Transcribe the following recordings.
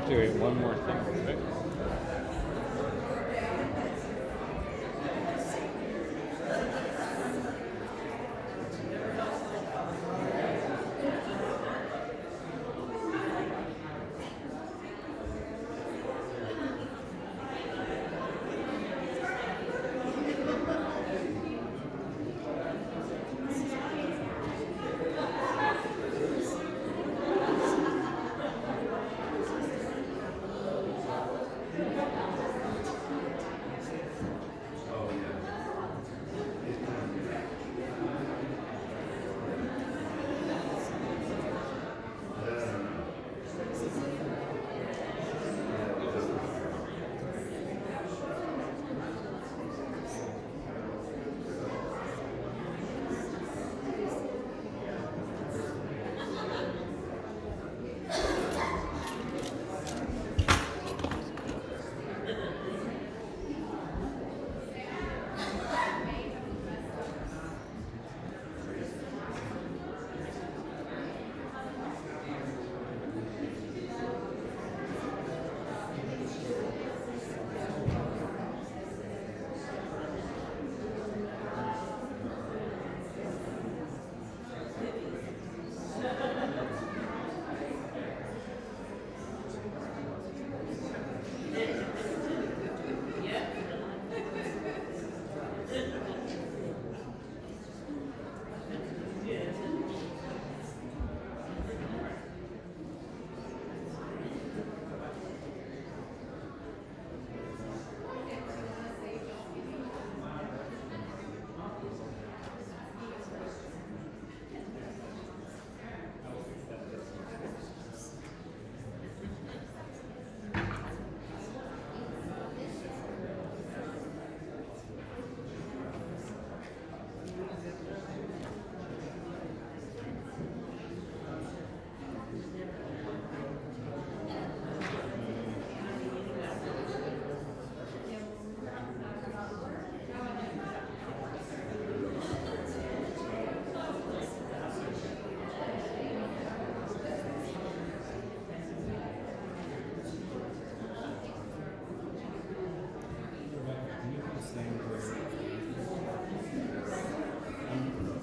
do one more thing real quick.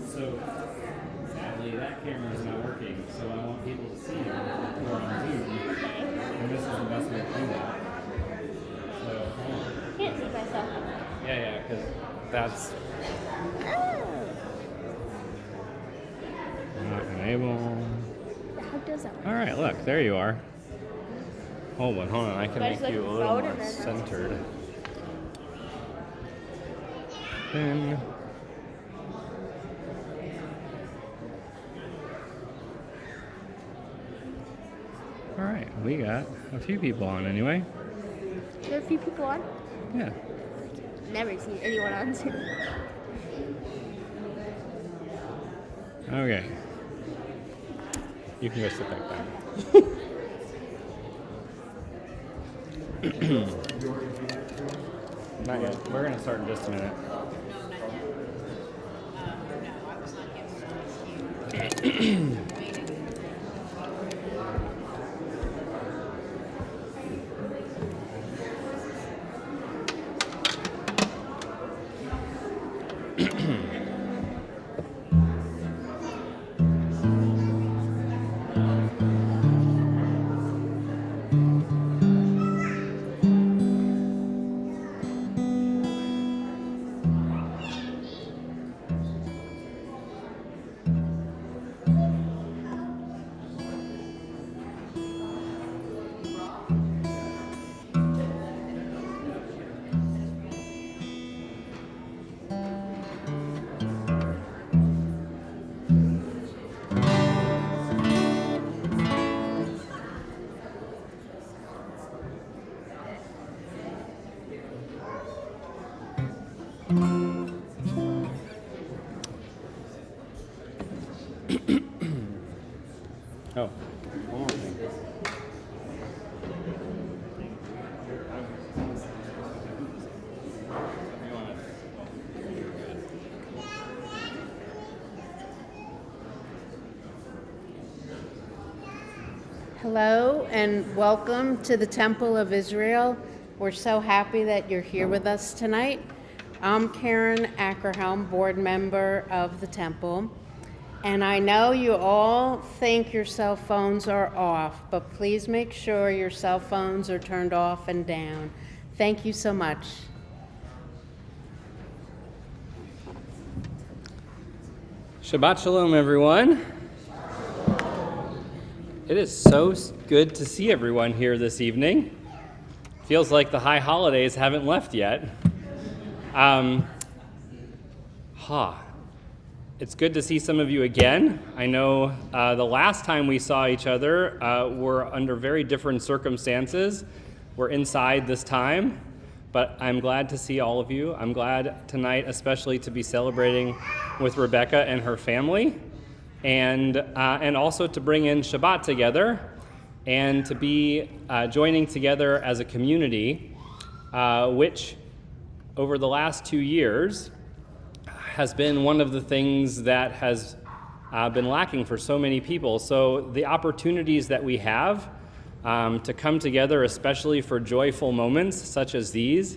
So, sadly, that camera is not working, so I want people to see it or on Zoom. And this is the best way to do that. So, I can't see myself. yeah, because that's not enable. How does that work? All right, look, there you are. Hold on. I can Do I make just, you a like, little vote more and then- centered. Then. All right, we got a few people on anyway. There are a few people on. Yeah. Never seen anyone on Zoom. Okay. You can go sit back down. Not yet. We're gonna start in just a minute. Oh, one more thing. Hello and welcome to the Temple of Israel. We're so happy that you're here with us tonight. I'm Karen Ackerhelm, board member of the Temple, and I know you all think your cell phones are off, but please make sure your cell phones are turned off and down. Thank you so much. Shabbat Shalom, everyone. It is so good to see everyone here this evening. Feels like the high holidays haven't left yet. It's good to see some of you again. I know the last time we saw each other were under very different circumstances. We're inside this time, but I'm glad to see all of you. I'm glad tonight especially to be celebrating with Rebecca and her family, and also to bring in Shabbat together and to be joining together as a community, which over the last 2 years has been one of the things that has been lacking for so many people. So the opportunities that we have to come together, especially for joyful moments such as these,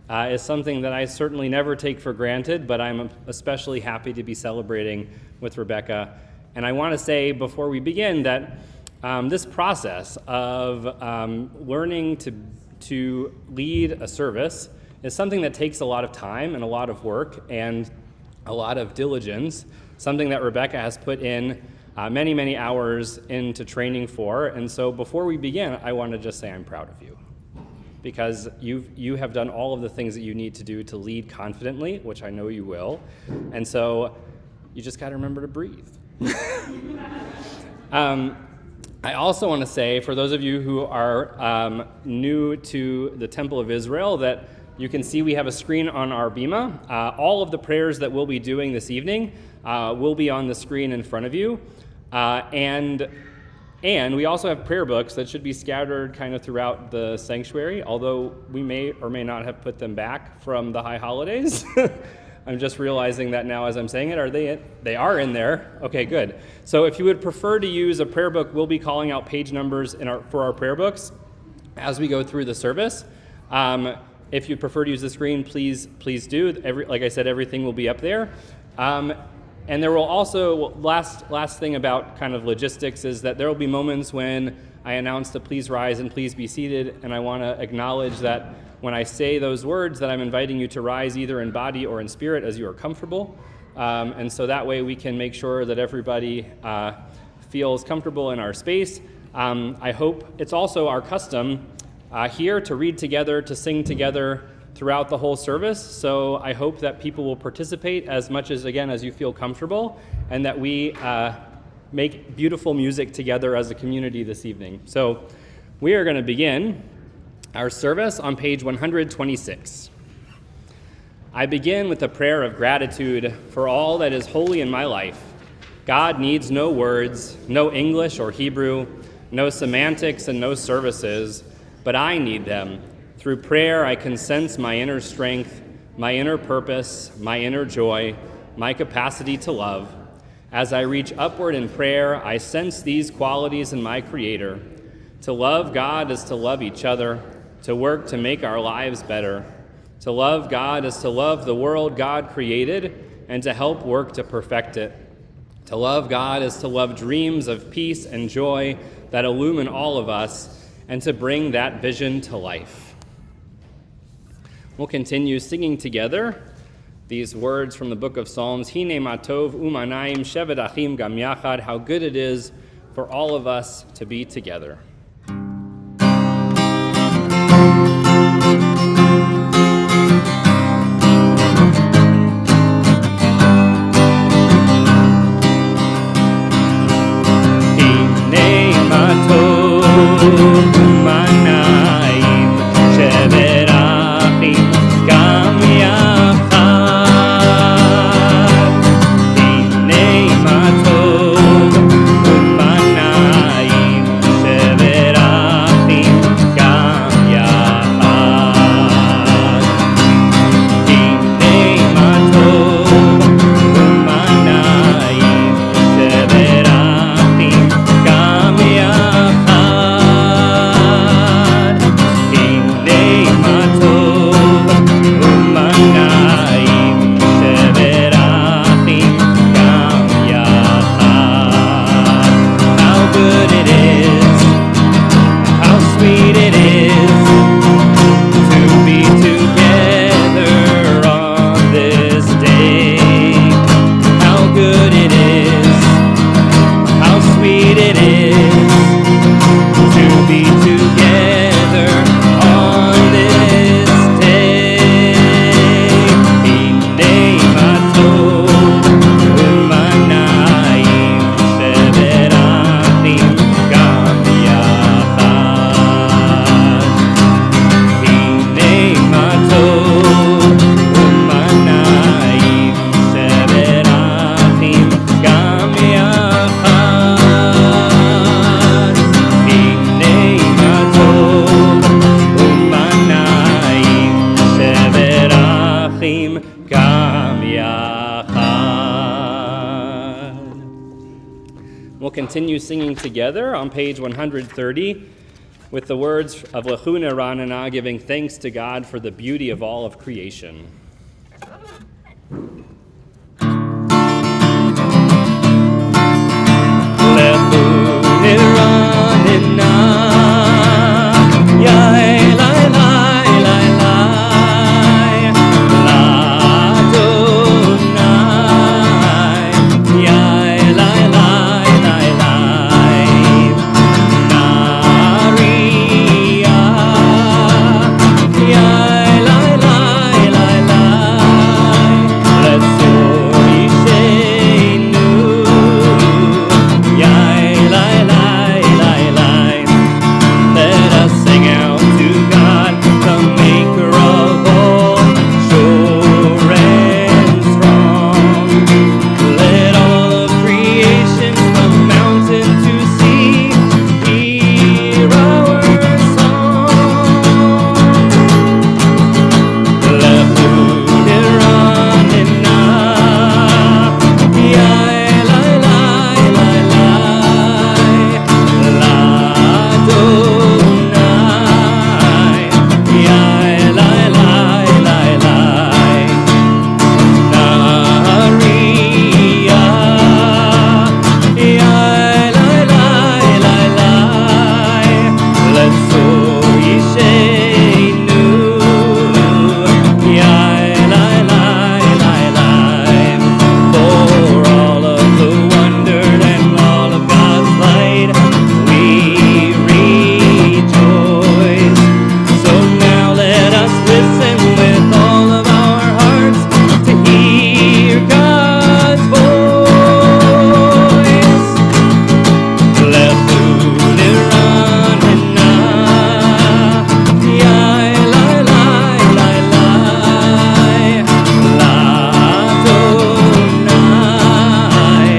is something that I certainly never take for granted, but I'm especially happy to be celebrating with Rebecca. And I want to say before we begin that this process of learning to lead a service is something that takes a lot of time and a lot of work and a lot of diligence, something that Rebecca has put in many, many hours into training for. And so before we begin, I want to just say I'm proud of you, because you have done all of the things that you need to do to lead confidently, which I know you will. And so you just got to remember to breathe. I also want to say, for those of you who are new to the Temple of Israel, that you can see we have a screen on our bima. All of the prayers that we'll be doing this evening will be on the screen in front of you. And we also have prayer books that should be scattered kind of throughout the sanctuary, although we may or may not have put them back from the high holidays. I'm just realizing that now as I'm saying it. Are they? They are in there. Okay, good. So if you would prefer to use a prayer book, we'll be calling out page numbers for our prayer books as we go through the service. If you prefer to use the screen, please do. Like I said, everything will be up there. And there will also, last thing about kind of logistics is that there will be moments when I announce to please rise and please be seated, and I want to acknowledge that when I say those words that I'm inviting you to rise either in body or in spirit as you are comfortable. And so that way we can make sure that everybody feels comfortable in our space. I hope it's also our custom here to read together, to sing together throughout the whole service. So I hope that people will participate as much as you feel comfortable, and that we make beautiful music together as a community this evening. So we are going to begin our service on page 126. I begin with a prayer of gratitude for all that is holy in my life. God needs no words, no English or Hebrew, no semantics and no services, but I need them. Through prayer, I can sense my inner strength, my inner purpose, my inner joy, my capacity to love. As I reach upward in prayer, I sense these qualities in my Creator. To love God is to love each other, to work to make our lives better. To love God is to love the world God created and to help work to perfect it. To love God is to love dreams of peace and joy that illumine all of us and to bring that vision to life. We'll continue singing together these words from the book of Psalms. Hine matov umanayim shevet achim gam yachad. How good it is for all of us to be together. Sheve it is, how sweet it is to be together on this day. How good it is, how sweet it is to be together on this day. Hinei matov u'manayim sheberachim gam yachad. Hinei matov u'manayim sheberachim gam yachad. Hinei matov u'manayim sheberachim gam yachad. We'll continue singing together on page 130 with the words of Lechuna Ranana, giving thanks to God for the beauty of all of creation. Lechuna Ranana, yai lai lai lai lai, l'Adonai, yai lai lai lai lai, Nariya, yai lai lai lai lai, Letzor Yisheinu, yai lai lai lai lai. Let us sing out to God, the maker of all, sure and strong. Let all of creation from mountain to sea hear our song. Lechuna Ranana, yai lai lai lai lai, l'Adonai, yai lai lai lai lai, Nariya, yai lai lai lai lai, Letzor Yisheinu, yai lai lai lai lai. For all of the wonder and all of God's light, we rejoice. So now let us listen with all of our hearts to hear God's voice. Lechuna Ranana, yai lai lai lai lai, l'Adonai,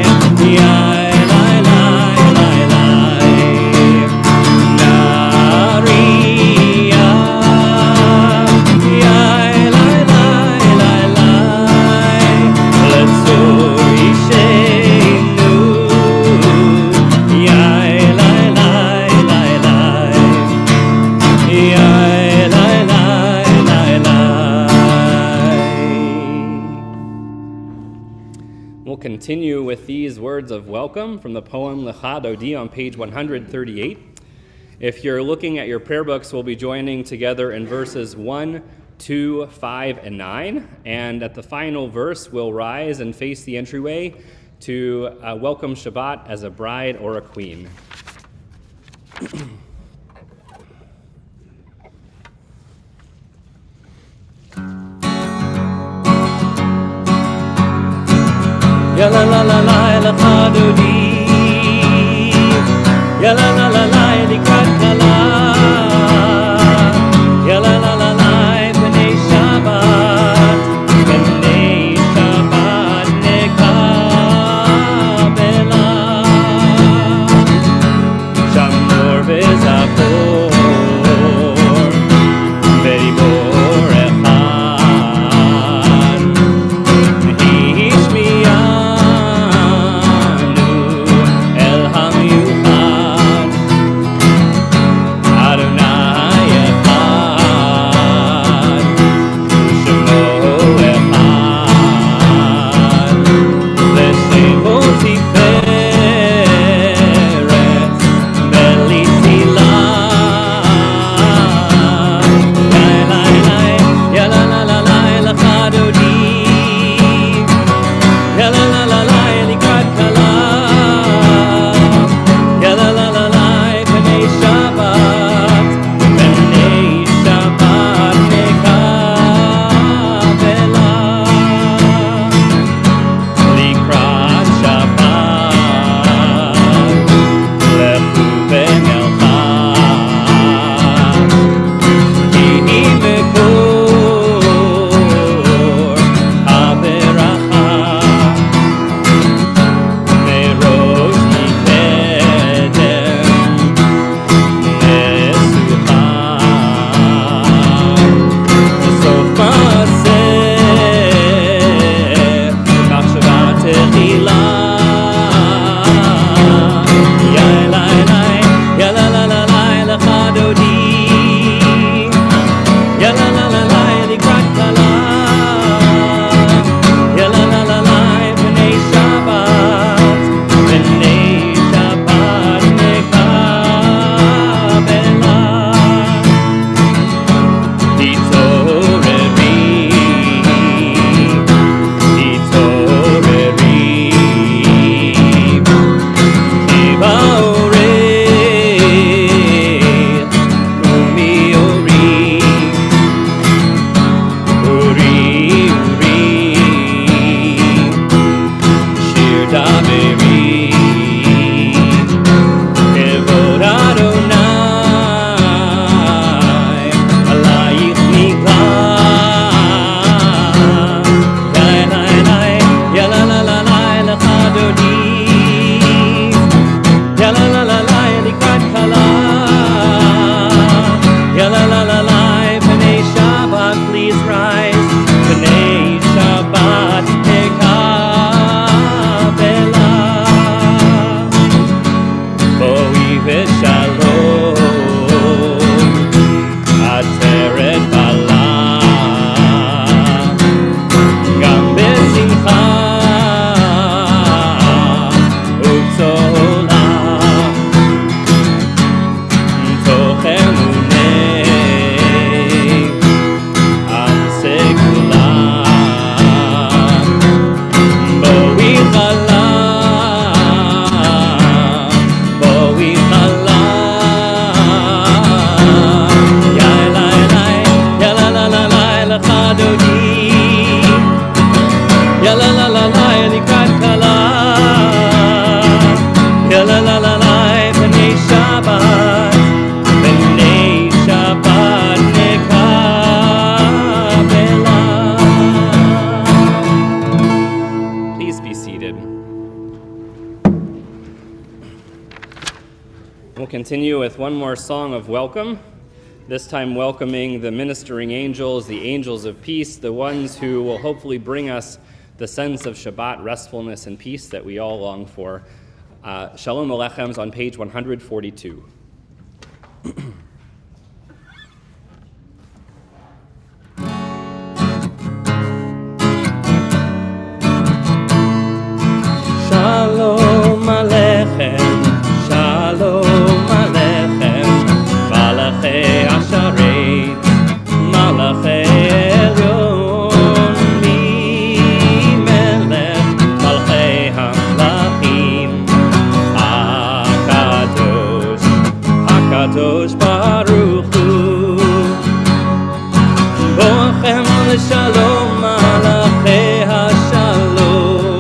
yai lai lai lai lai, Nariya, yai lai lai lai lai, Letzor Yisheinu, yai lai lai lai lai, yai lai lai lai lai. We'll continue with these words of welcome from the poem Lecha Dodi on page 138. If you're looking at your prayer books, we'll be joining together in verses 1, 2, 5, and 9. And at the final verse, we'll rise and face the entryway to welcome Shabbat as a bride or a queen. Ya la la la la Lecha Dodi, ya la la la la Likrat Kala, ya la la la la B'nei Shabbat, B'nei Shabbat nekabela, Shamor v'Zachor, V'Dibor Echad, V'Hishmiyanu El HaMiyuchad. We'll continue with one more song of welcome, this time welcoming the ministering angels, the angels of peace, the ones who will hopefully bring us the sense of Shabbat restfulness and peace that we all long for. Shalom Alechem is on page 142. Shalom Alechem, Shalom Alechem, Malachei Asharet, Malachei Elyon, Melech Malchei Hamlachim, HaKadosh, HaKadosh Baruch Hu, Bochem L'Shalom Malachei HaShalom,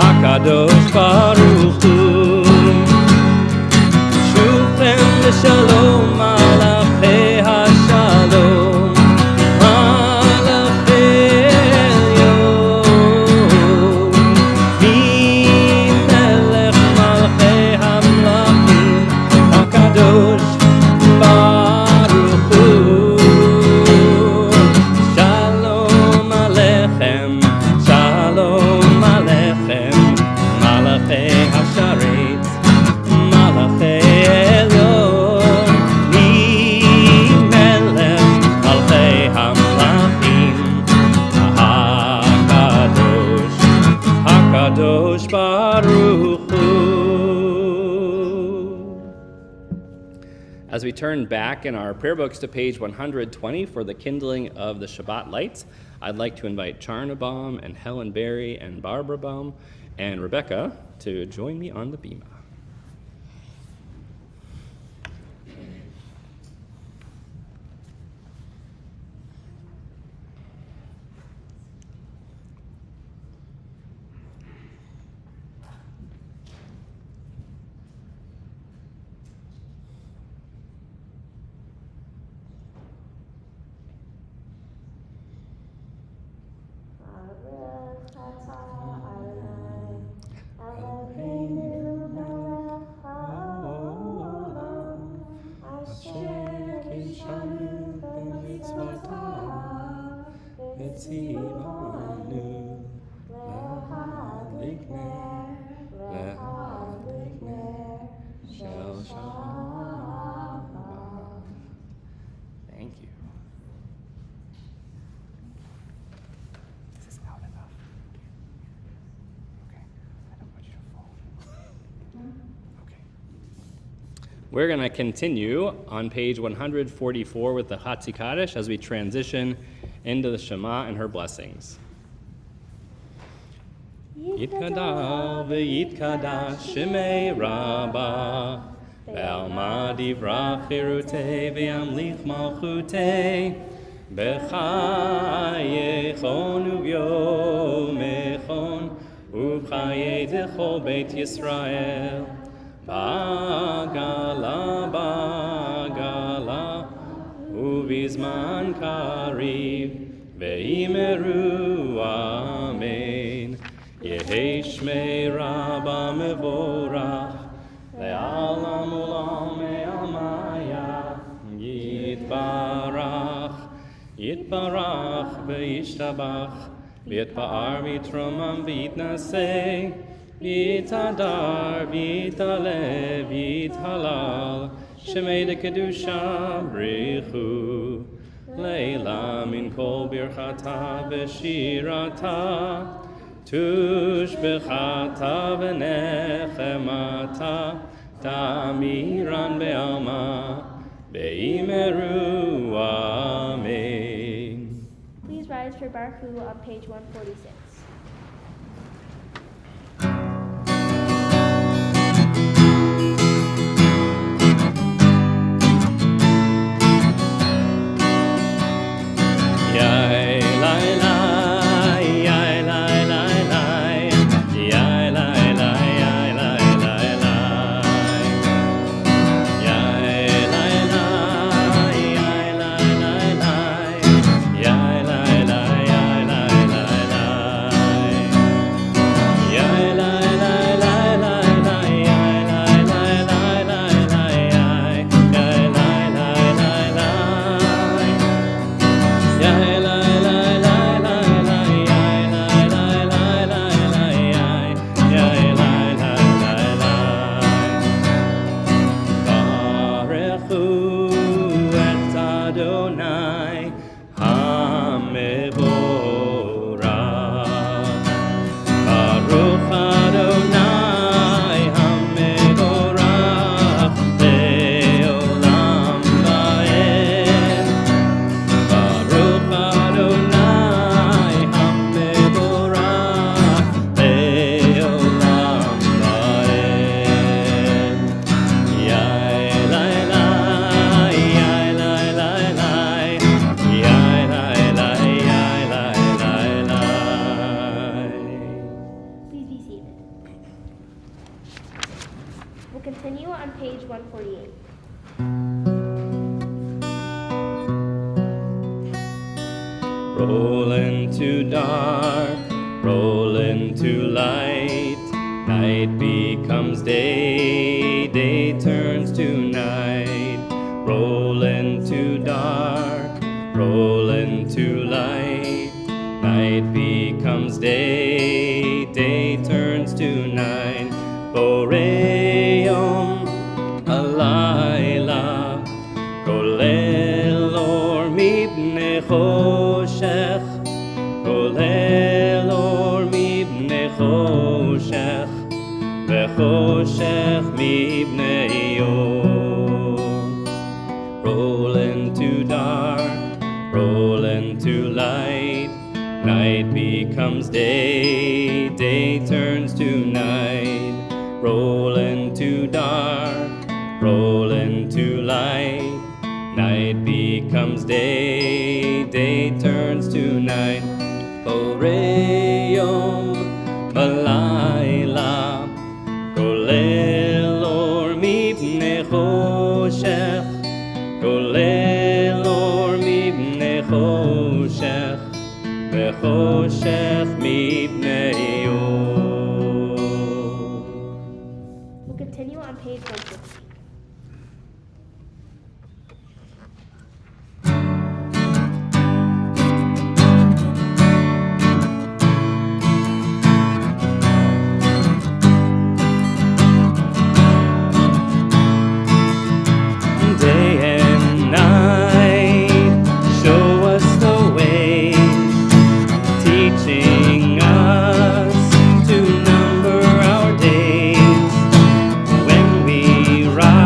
HaKadosh Baruch Hu, Shufem L'Shalom Malachei HaShalom, Malachei Elyon, Melech Malchei Hamlachim, HaKadosh Baruch Hu, Shalom Alechem, Shalom Alechem, Malachei Hasharet, Malachei Elyon, Melech Malchei Hamlachim, HaKadosh, HaKadosh Baruch Hu. As we turn back in our prayer books to page 120 for the kindling of the Shabbat lights, I'd like to invite Charna Baum and Helen Berry and Barbara Baum and Rebecca to join me on the bima. Thank you. Is this out enough? Okay. I don't want you to fall. Okay. We're going to continue on page 144 with the Chatzi Kaddish as we transition into the Shema and her blessings. Yitkadal v'yitkadash shemei Rabbah ve'alma divrach chirutei ve'amlich malchutei b'chayechon u'vyomechon u'b'chayei d'chol beit Yisrael ba'gala ba'gala u'bizman kariv ve'imeru amen. יהי שמי רבה מבורך, לעולם עולמי עלמיה, יתברך, יתברך וישתבח, ויתפאר ויתרומם ויתנשא, ויתהדר ויתעלה ויתהלל, שמי דקדושה בריחו, לילה מן כל ברכתה ושירתה, תושבחתה ונחמתה, תאמירן בעלמא, באמרו אמן. Please rise for Baruch on page 146. We'll continue on page 148. Roll into dark, roll into light. Night becomes day, day turns to night. Roll into dark, roll into light. Night becomes day, day turns to night. Boreum alayla, kolel or mibne choshech, kolel or mibne choshech, vechoshech mibne yom. Roll into dark, roll into light. Night becomes day, day turns to night. Roll into dark, roll into light. Night becomes day, day turns to night. Oreyom balayla, kolel or mibne choshech, kolel or mibne choshech, vechoshech mibne yom. We'll continue on page 160. Day and night, show us the way, teaching us to number our days. When we rise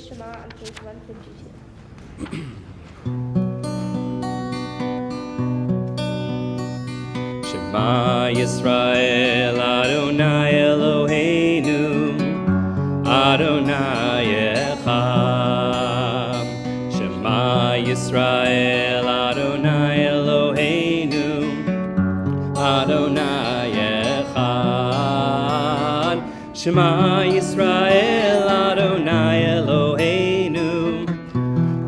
Shema on page 152. Shema Yisrael, Adonai Eloheinu, Adonai Echad. Shema Yisrael, Adonai Eloheinu, Adonai Echad. Shema Yisrael, Adonai Eloheinu,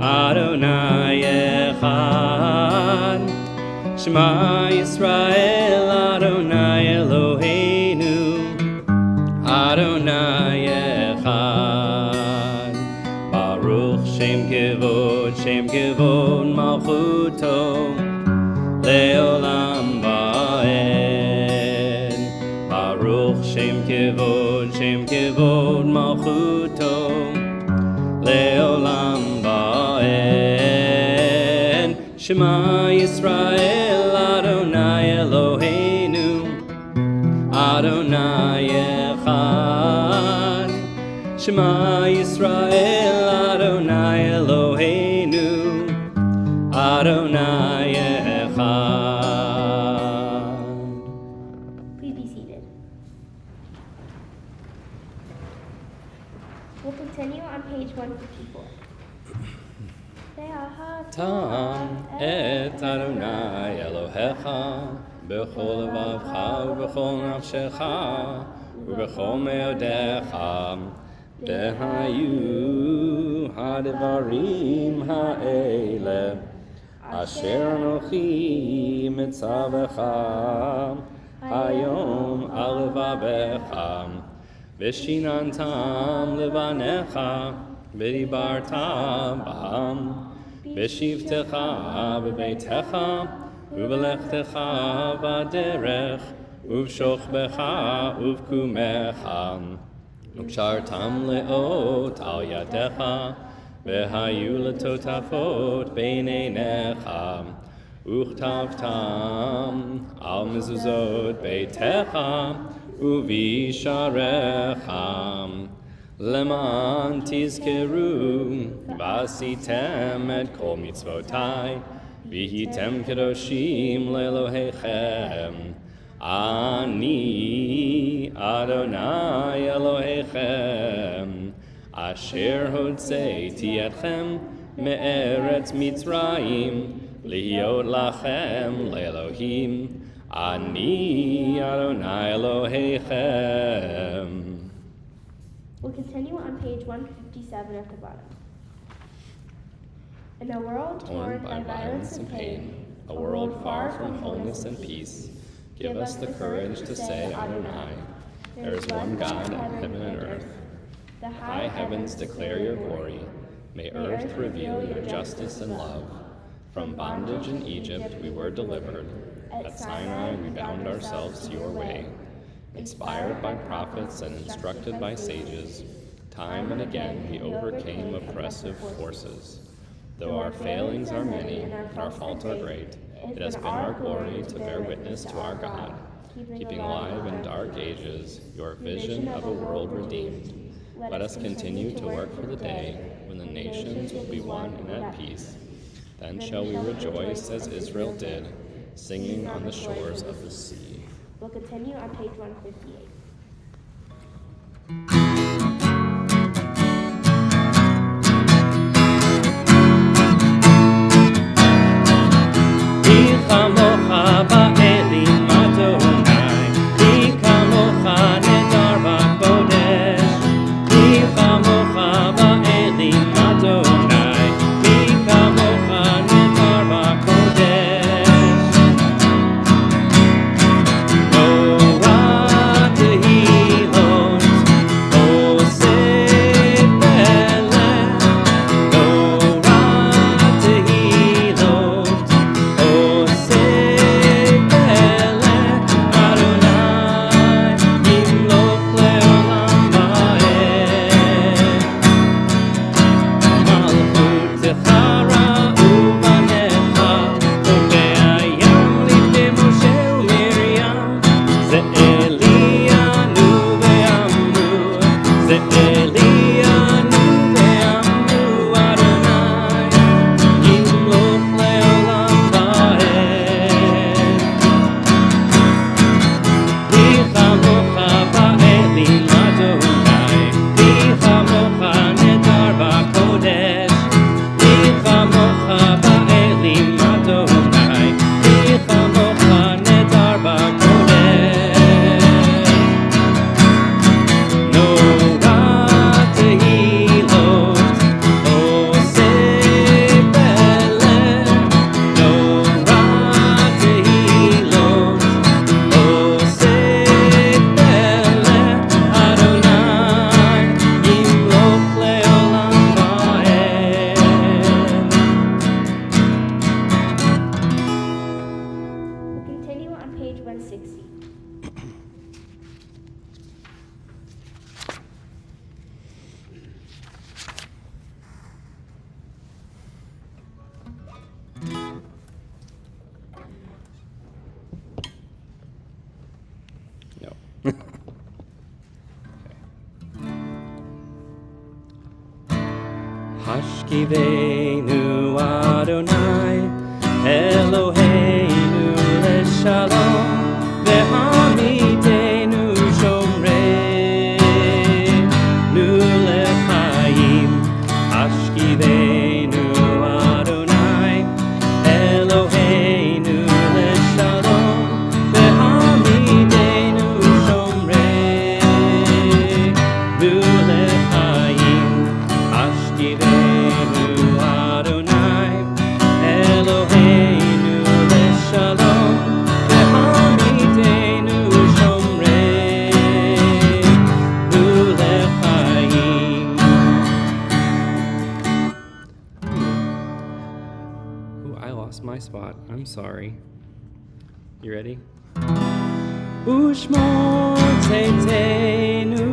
Adonai Echad. Shema Yisrael, Adonai Eloheinu, Adonai Echad. Baruch Shem Kevod Malchuto, Leolam Va'ed. Baruch Shem Kevod Malchuto, Leolam Va'ed. Shema Yisrael, Adonai Eloheinu, Adonai Echad. Shema Yisrael, Adonai Eloheinu, Adonai Echad. Please be seated. We'll continue on page 154. Tam et Adonai Elohecha, b'chol levavcha u'b'chol nafshecha u'b'chol me'odecha, v'hayu ha'devarim ha'ele asher anochi mitzavecha hayom al levavecha v'shinantam levanecha v'dibarta b'ham v'shivtecha b'beitecha u'b'lechtecha b'derech u'b'shochbecha u'b'kumecha u'b'shartam le'ot al yadecha v'hayu letotafot b'neinecha u'chtavtam al mezuzot beitecha u'visharecha Leman tizkeru v'asitem et kol mitzvotai v'hitem kedoshim le'Elohechem Ani Adonai Elohechem asher hotzeiti etchem me'eretz Mitzrayim lihiot lachem le'Elohim Ani Adonai Elohechem. We'll continue on page 157 at the bottom. In a world Torn by violence and pain, a world far from wholeness and peace, give us the courage to say Adonai. There is one God in heaven and earth. The high heavens declare your glory. May earth reveal your justice and love. From bondage in Egypt we were delivered. At Sinai we bound ourselves to your way. Inspired by prophets and instructed by sages, time and again we overcame oppressive forces. Though our failings are many and our faults are great, it has been our glory to bear witness to our God, keeping alive in dark ages your vision of a world redeemed. Let us continue to work for the day when the nations will be one and at peace. Then shall we rejoice as Israel did, singing on the shores of the sea. We'll continue on page 158. Hashkivenu Adonai, Eloheinu leshalom, ve'hamidenu shomreinu lechaim. Hashkivenu Adonai, Eloheinu leshalom, ve'hamidenu shomreinu lechaim. Hashkivenu Adonai, Eloheinu leshalom, ve'hamidenu shomreinu lechaim. Ooh, I lost my spot. I'm sorry. You ready? Ushmo tetenu.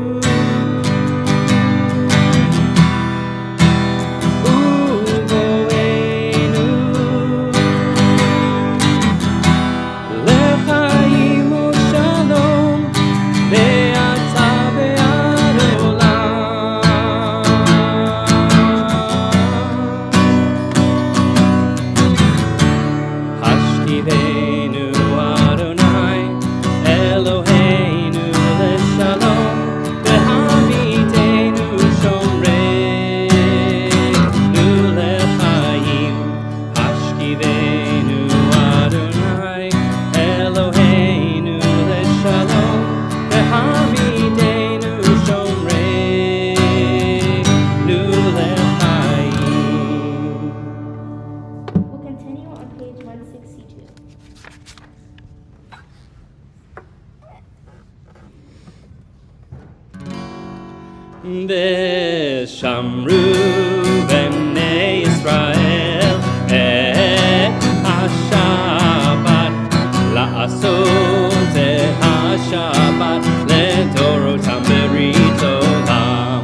We'll continue on page 162. V'shamru b'nei Yisrael et ha-Shabbat la'asot et ha-Shabbat לדורותם ברית עולם.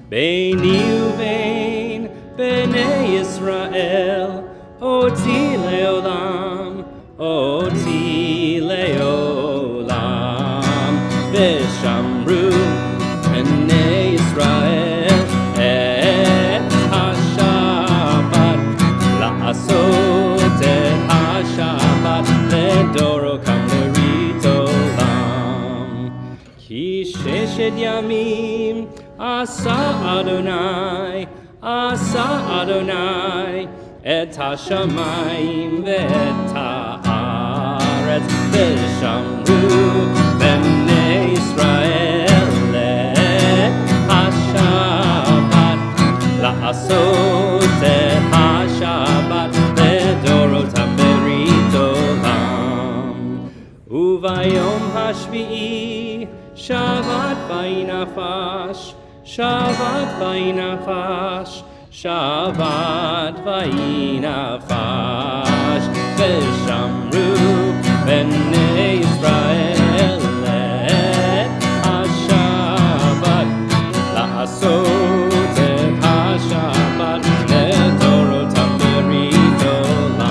ביני ובין בני ישראל אותי לעולם, אותי לעולם. ושמרו בני ישראל את השבת, לעשות את השבת לדורותם ברית עולם. כי ששת ימים עשה אדוני, עשה אדוני את השמיים ואת הארץ. ושמרו בני ישראל את השבת, לעשות את השבת לדורותם ברית עולם. וביום השביעי שבת ויהי נפש, שבת ויהי נפש, שבת ויהי נפש. ושמרו בני ישראל את השבת, לעשות את השבת לדורותם ברית עולם.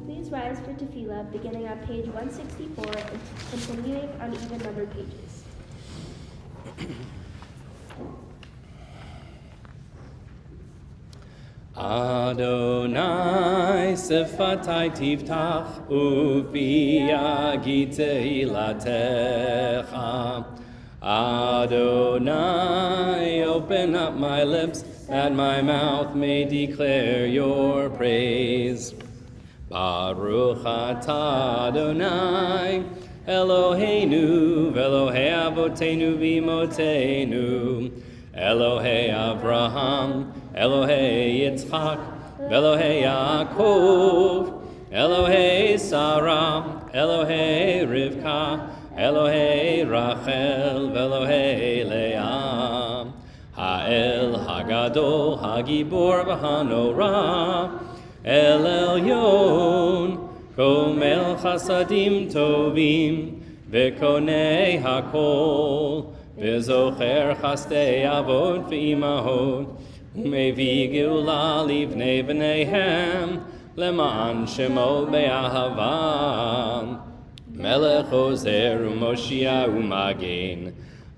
Please rise for tefillah, beginning on page 164 and continuing on even numbered pages. Adonai sefatai tiftach ufi yagid tehilatecha. Adonai, open up my lips that my mouth may declare your praise. Baruch atah Adonai Eloheinu v'Elohei avotenu v'imotenu, Elohei Avraham, Elohei Yitzchak, Elohei Yaakov, Elohei Sarah, Elohei Rivka, Elohei Rachel, Elohei Leah, Ha'el Hagadol, Hagibor v'Hanora, El Elyon, Gomel Chasadim Tovim, V'konei Hakol, V'zocher Chastei Avot v'Imahot, Umevi Geula Livnei B'neihem, Leman Shemo Be'ahava, Melech Ozer U'Moshia U'Magen,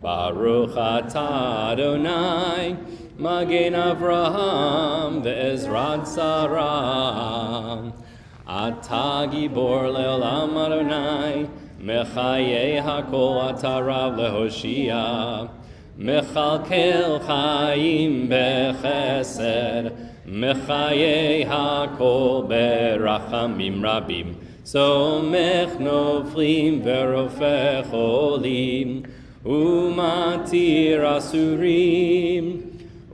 Baruch atah Adonai, Magen Avraham ve'ezrat Sarah. Atah gibor le'olam Adonai, Mechayeh hakol atah rav lehoshia. Mechalkel chayim bechesed, Mechayeh hakol berachamim rabim. Somech noflim verofech olim, Umatir asurim,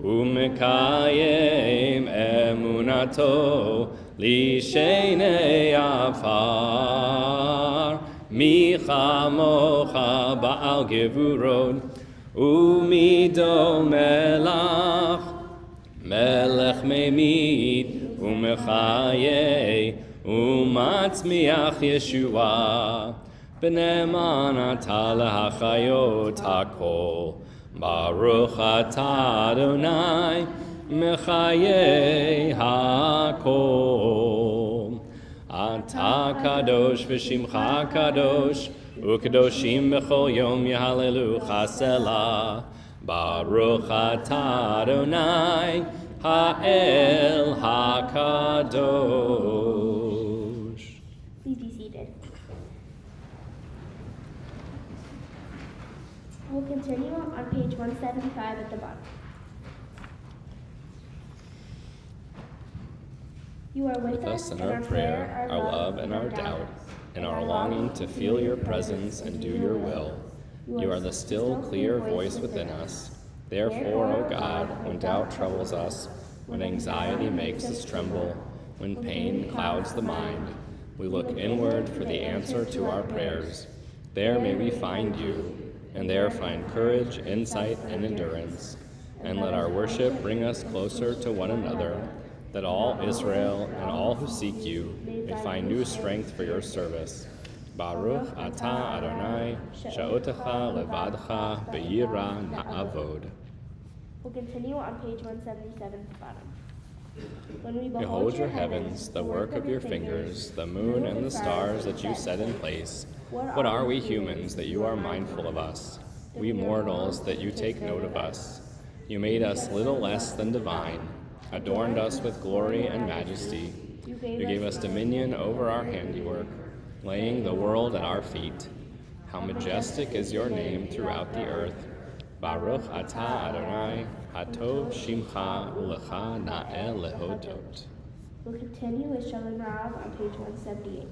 Umekayem emunato, Lishenei afar, Micha mocha ba'al gevurot, Umido melach, Melech memit, Umechayeh, Umatzmiach Yeshua. B'ne'eman atah lehachayot hakol. Baruch atah Adonai, mechayeh hakol. Atah kadosh v'shimcha kadosh, u'kadoshim b'chol yom yehallelu Selah. Baruch atah Adonai, ha'el hakadosh. Please be seated. We'll continue on page 175 at the bottom. You are with Us in our prayer, our love, and our doubt, and our longing to feel your presence and do your will. You are the still, clear voice within us. Therefore, O God, when doubt troubles us, when anxiety makes us tremble, when pain clouds the mind, we look inward for the answer to our prayers. There may we find you, and there find courage, insight, and endurance. And let our worship bring us closer to one another, that all Israel and all who seek you may find new strength for your service. Baruch atah Adonai, sha'otecha levadcha be'yira na'avod. We'll continue on page 177 at the bottom. When we Behold your heavens, the work of your fingers, the moon and the stars that you set in place. What are we humans that you are mindful of us? We mortals that you take note of us. You made us little less than divine, adorned us with glory and majesty. You gave us dominion over our handiwork, laying the world at our feet. How majestic is your name throughout the earth. Baruch atah Adonai, hatov shimcha ulecha na'el lehodot. We'll continue with Shalom Rav on page 178.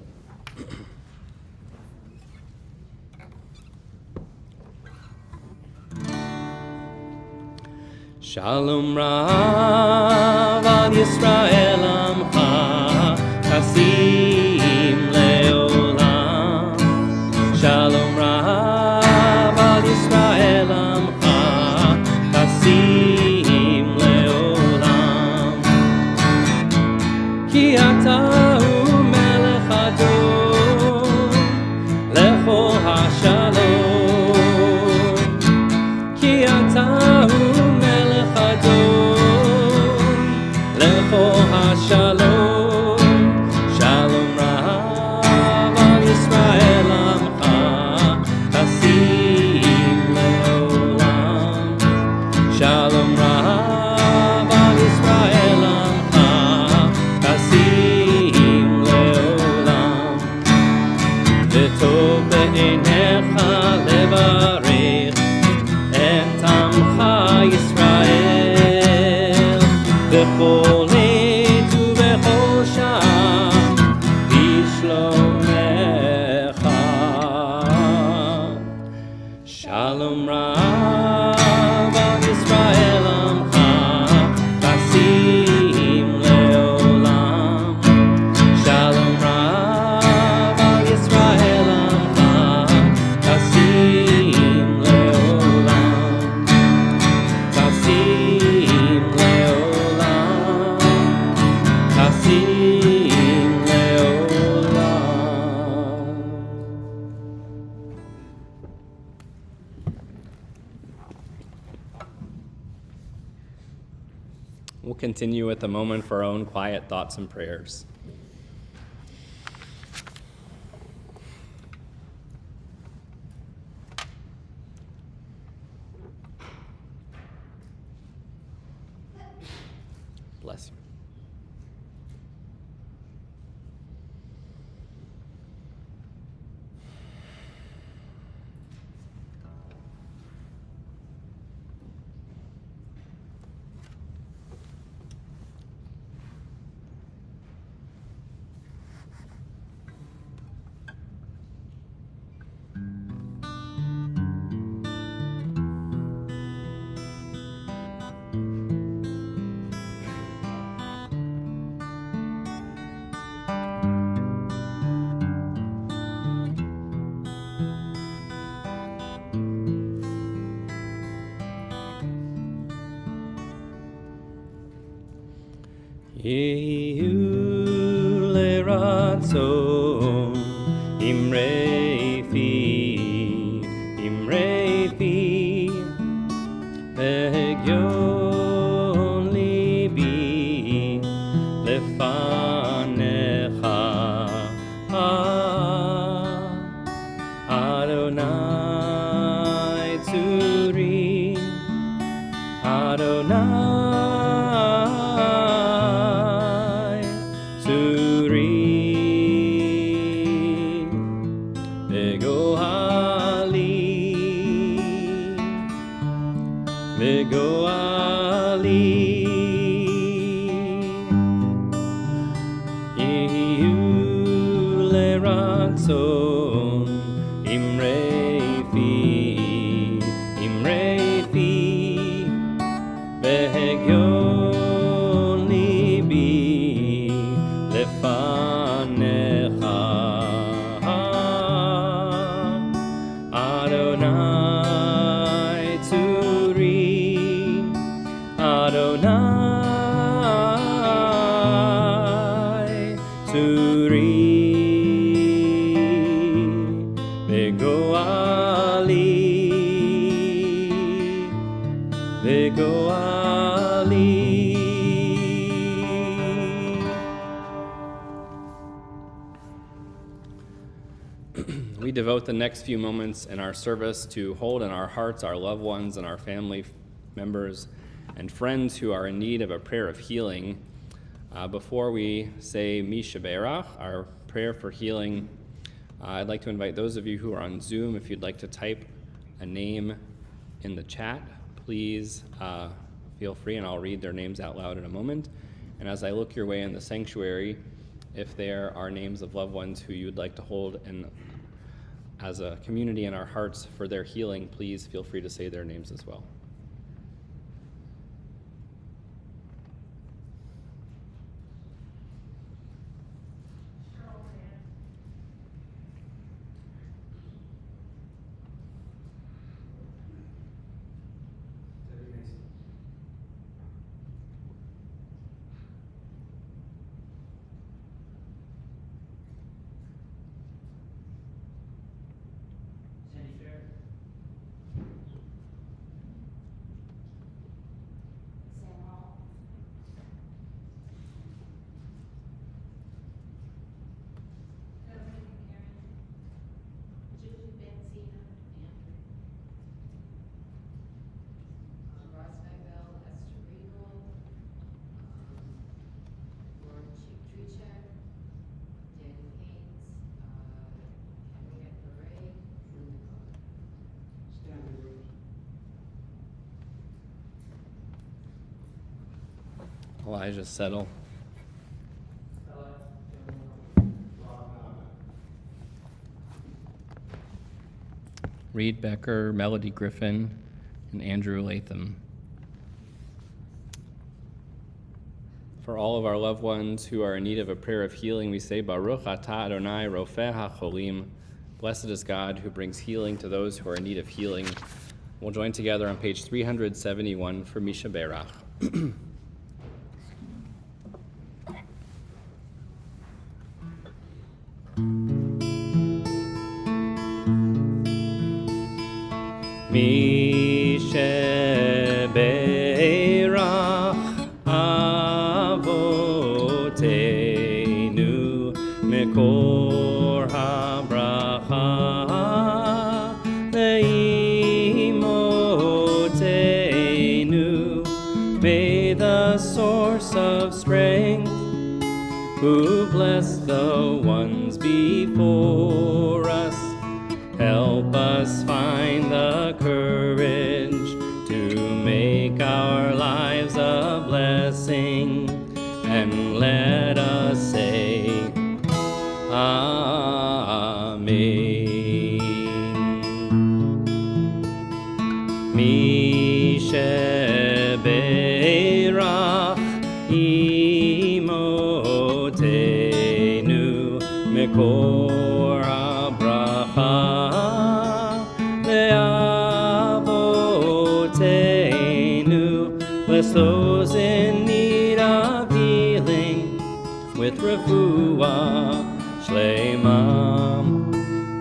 Shalom Rav al Yisrael amcha, kasim leolam. Shalom Rav al Yisrael amcha, kasim leolam. Ki ata hu melech adon, lechol hashalom. Ki ata hu Shalom, Shalom Rav al Yisrael amcha, kasim leolam. Shalom Rav al Yisrael amcha, kasim leolam. V'tov be'einecha levarech et amcha Yisrael b'chol Shalom Rav al Yisrael amcha, kasim leolam. Shalom Rav al Yisrael amcha, kasim leolam. Kasim leolam. Kasim leolam. We'll continue with a moment for our own quiet thoughts and prayers. Yehu leratzon imrei fi v'hegyon libi lefanecha Adonai tzuri Adonai tzuri Begoali Yehu leratzon imrei fi Behegyon libi lefanecha Adonai tzuri Adonai tzuri Begoali We devote the next few moments in our service to hold in our hearts our loved ones and our family members and friends who are in need of a prayer of healing. Before we say Misha Berach, our prayer for healing, I'd like to invite those of you who are on Zoom, if you'd like to type a name in the chat, please feel free, and I'll read their names out loud in a moment. And as I look your way in the sanctuary, if there are names of loved ones who you'd like to hold as a community in our hearts for their healing, please feel free to say their names as well. Elijah Settle. Reed Becker, Melody Griffin, and Andrew Latham. For all of our loved ones who are in need of a prayer of healing, we say, Baruch atah Adonai rofeh hacholim. Blessed is God who brings healing to those who are in need of healing. We'll join together on page 371 for Misha Berach. Misha Berach Avotenu Mekor HaBracha Leimotenu. May the source of strength, who bless the ones before us, help us find the courage to make our lives a blessing, and let us say, Amen. Misha Berach Imotenu Mekor HaBracha Le'avotenu. Bless those in need of healing, with refuah shlema,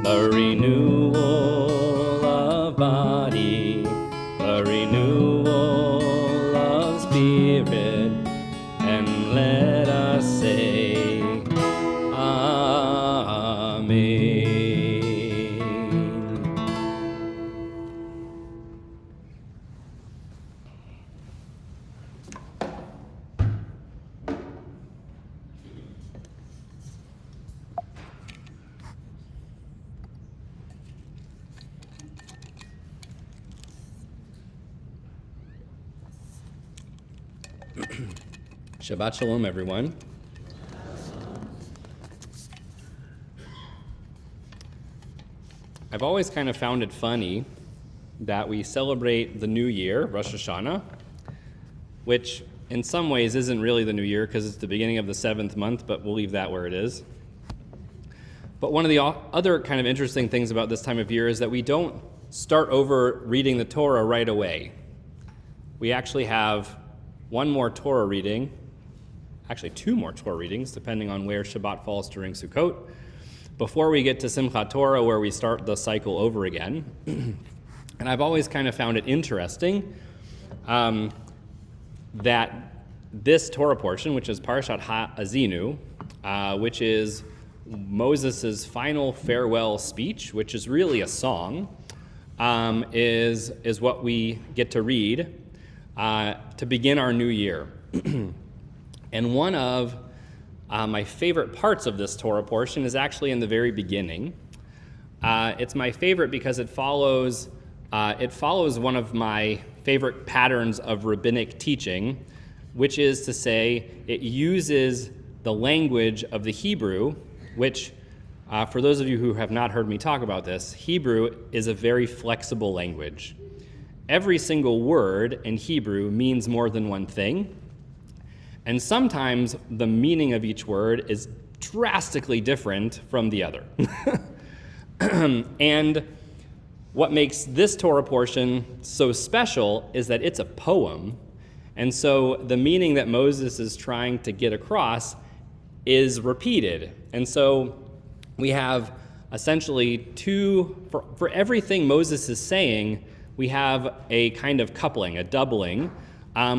the renewal of body, the renewal of spirit, and let us say, Amen. Shabbat Shalom, everyone. I've always kind of found it funny that we celebrate the new year, Rosh Hashanah, which in some ways isn't really the new year because it's the beginning of the 7th month, but we'll leave that where it is. But one of the other kind of interesting things about this time of year is that we don't start over reading the Torah right away. We actually have one more Torah reading, actually 2 more Torah readings, depending on where Shabbat falls during Sukkot, before we get to Simchat Torah, where we start the cycle over again. And I've always kind of found it interesting that this Torah portion, which is Parashat Ha'azinu, which is Moses' final farewell speech, which is really a song, is what we get to read to begin our new year. And one of my favorite parts of this Torah portion is actually in the very beginning. It's my favorite because it follows one of my favorite patterns of rabbinic teaching, which is to say it uses the language of the Hebrew, which, for those of you who have not heard me talk about this, Hebrew is a very flexible language. Every single word in Hebrew means more than one thing. And sometimes the meaning of each word is drastically different from the other. And what makes this Torah portion so special is that it's a poem. And so the meaning that Moses is trying to get across is repeated. And so we have essentially for everything Moses is saying, we have a kind of coupling, a doubling,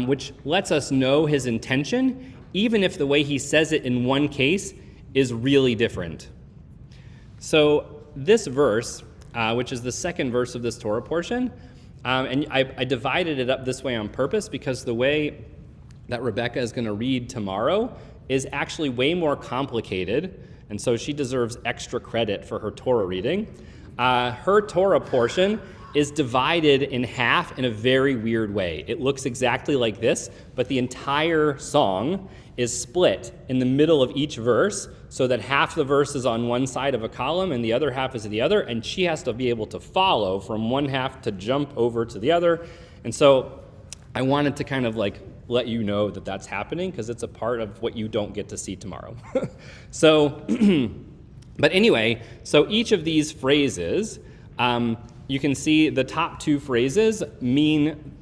which lets us know his intention, even if the way he says it in one case is really different. So this verse, which is the second verse of this Torah portion, and I divided it up this way on purpose because the way that Rebecca is going to read tomorrow is actually way more complicated, and so she deserves extra credit for her Torah reading. Her Torah portion is divided in half in a very weird way. It looks exactly like this, but the entire song is split in the middle of each verse so that half the verse is on one side of a column and the other half is the other, and she has to be able to follow from one half to jump over to the other. And so I wanted to kind of like let you know that that's happening because it's a part of what you don't get to see tomorrow. So, but anyway, so each of these phrases, you can see the top 2 phrases mean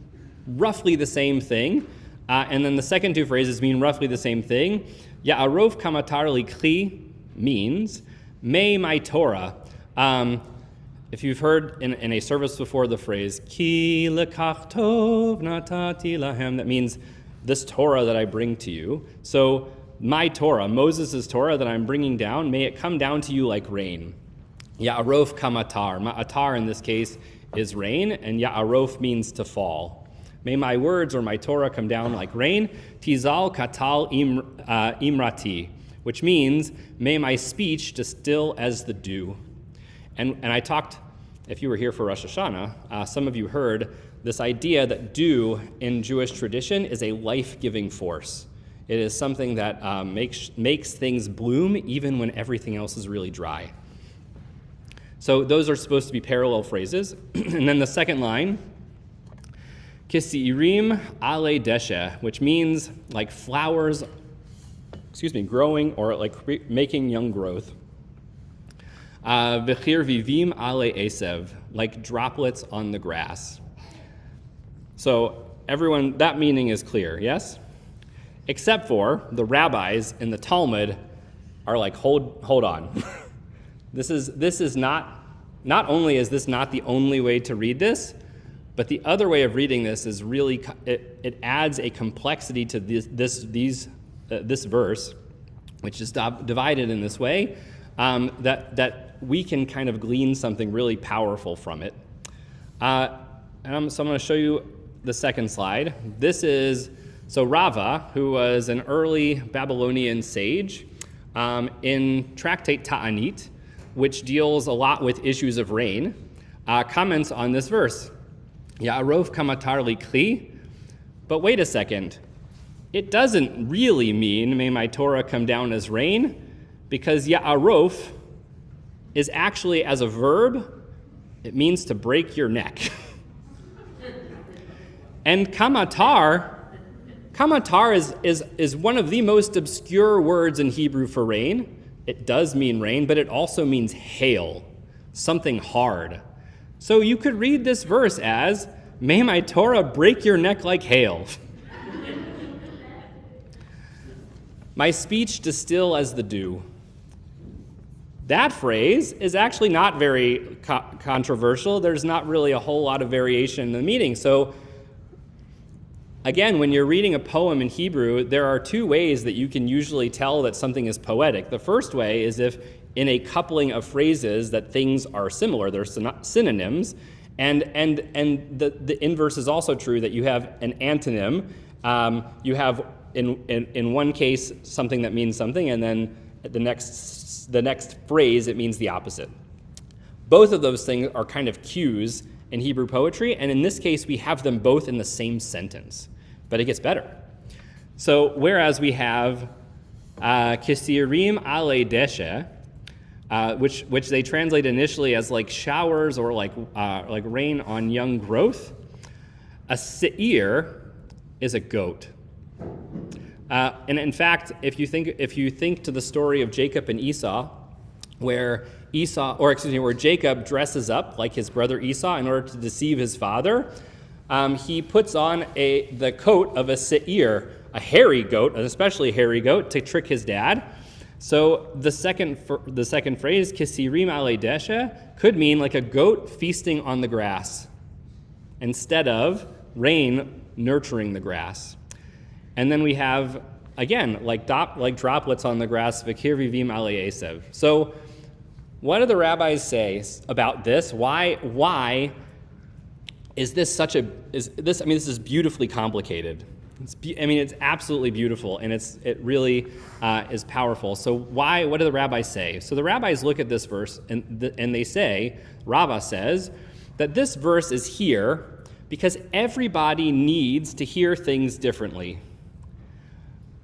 roughly the same thing, and then the second 2 phrases mean roughly the same thing. Ya'arov kamatar likli means, may my Torah. If you've heard in a service before the phrase, ki lekach tov natati lahem, that means this Torah that I bring to you. So my Torah, Moses' Torah that I'm bringing down, may it come down to you like rain. Ya'arov kamatar. Ma'atar in this case is rain, and ya'arov means to fall. May my words or my Torah come down like rain. Tizal katal imrati, which means may my speech distill as the dew. And I talked, if you were here for Rosh Hashanah, some of you heard this idea that dew in Jewish tradition is a life-giving force. It is something that makes things bloom even when everything else is really dry. So those are supposed to be parallel phrases. And then the second line, Kisirim ale deshe, which means like flowers, growing or like making young growth. V'chir vivim ale esev, like droplets on the grass. So everyone, that meaning is clear, yes? except for the rabbis in the Talmud are like, hold on. This is not only is this not the only way to read this, but the other way of reading this is really, it adds a complexity to this verse, which is divided in this way, that we can kind of glean something really powerful from it. So I'm going to show you the second slide. This is, so Rava, who was an early Babylonian sage, in Tractate Ta'anit, which deals a lot with issues of rain, comments on this verse. Ya'arov kamatar likli, but wait a second. It doesn't really mean, may my Torah come down as rain, because ya'arov is actually, as a verb, it means to break your neck. And kamatar is one of the most obscure words in Hebrew for rain. It does mean rain, but it also means hail, something hard. So you could read this verse as, may my Torah break your neck like hail. My speech distill as the dew. That phrase is actually not very controversial. There's not really a whole lot of variation in the meaning. So again, when you're reading a poem in Hebrew, there are two ways that you can usually tell that something is poetic. The first way is if in a coupling of phrases that things are similar, they're synonyms, and the inverse is also true, that you have an antonym. You have in one case something that means something, and then the next phrase it means the opposite. Both of those things are kind of cues in Hebrew poetry, and in this case we have them both in the same sentence. But it gets better. So whereas we have kisirim ale deshe, which they translate initially as like showers or like rain on young growth, a seir is a goat. And in fact, if you think to the story of Jacob and Esau, where Jacob dresses up like his brother Esau in order to deceive his father, he puts on the coat of a seir, a hairy goat, an especially hairy goat, to trick his dad. So the second phrase, kisirim ale deshe, could mean like a goat feasting on the grass, instead of rain nurturing the grass. And then we have, again, like droplets on the grass, v'kirvivim ale esev. So what do the rabbis say about this? Why is this this is beautifully complicated. It's absolutely beautiful, and it really is powerful. So what do the rabbis say? So the rabbis look at this verse, and they say, Rava says, that this verse is here because everybody needs to hear things differently.